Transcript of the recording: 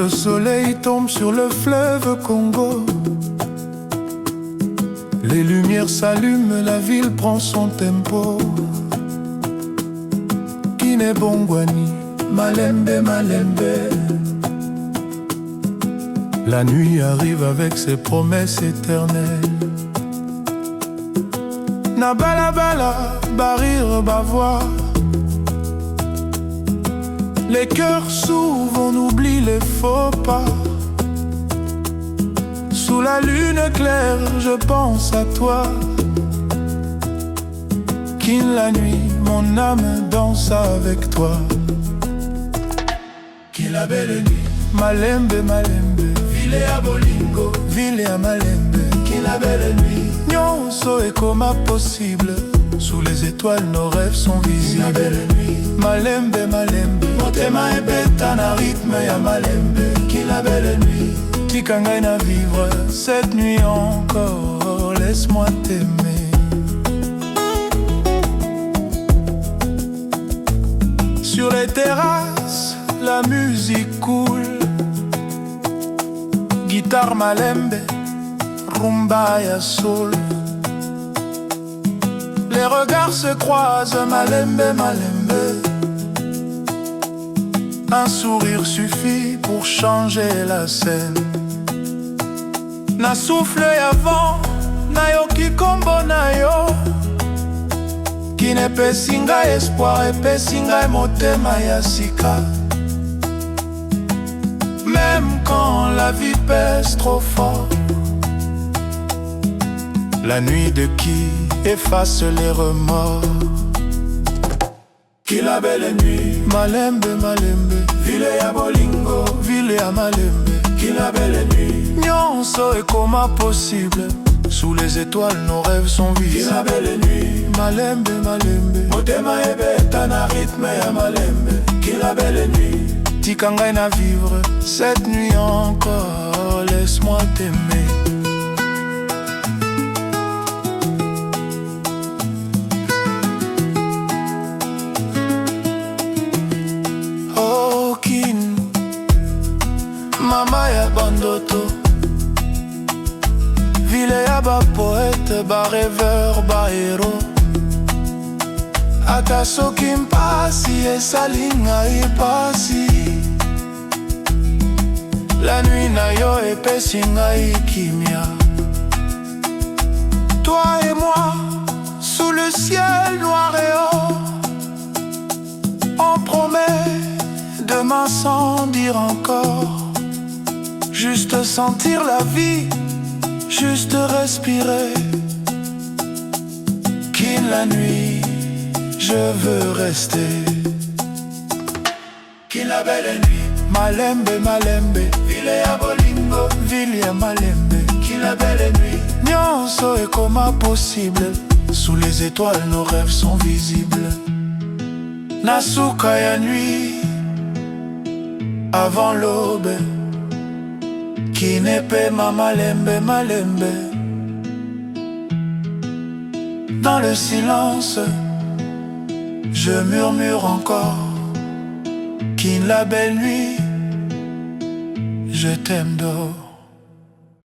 le soleil tombe sur le fleuve Congo, les lumières s'allument, la ville prend son tempo. Kinebongwani, Malembe, Malembe. La nuit arrive avec ses promesses éternelles. Na balabala, barir, bavois. Les cœurs s'ouvrent, on oublie les faux pas. Sous la lune claire, je pense à toi. Kin la nuit, mon âme danse avec toi. Kin la belle nuit, Malembe, Malembe. Ville à Bolingo, ville à Malembe. Kin la belle nuit, nyonso ekoma possible. Sous les étoiles, nos rêves sont visibles. Kin la belle nuit, Malembe, Malembe. Motema ebeta na rythme ya Malembe. Kin la belle nuit, tika ngai na vivre cette nuit encore. Laisse-moi t'aimer. Sur les terrasses, la musique coule. Guitare Malembe, rumba ya soul. Les regards se croisent, Malembe, Malembe. Un sourire suffit pour changer la scène. Na souffle avant, na yoki kombo na yo. Qui n'epesi ngai espoir, epesi ngai motema ya sika. Même quand la vie pèse trop fort, la nuit de qui efface les remords. Qui la belle nuit, Malembe, Malembe. Ville ya Bolingo, ville ya Malembe. Qui la belle nuit, nyonso ekoma possible. Sous les étoiles, nos rêves sont visibles. Qui la belle nuit, Malembe, Malembe. Motema ebeta na rythme ya Malembe. Qui la belle nuit, tika ngai na vivre cette nuit encore. Laisse-moi t'aimer. Oh Kin, mama ya bandoto. Ville ya ba poète, ba rêveur, ba héros. Ata soki mpasi esali ngai pasi. La nuit na yo epesi ngai kimia. Toi et moi, sous le ciel noir et or, on promet demain sans dire encore. Juste sentir la vie, juste respirer. Kin la nuit, je veux rester. Kin la belle nuit, Malembe, Malembe. Ville ya Bolingo, ville ya Malembe. Kin la belle nuit, nyonso ekoma possible. Sous les étoiles, nos rêves sont visibles. Na suka ya nuit, avant l'aube. Kinepema Malembe, Malembe. Dans le silence, je murmure encore. Kin la belle nuit, je t'aime d'or.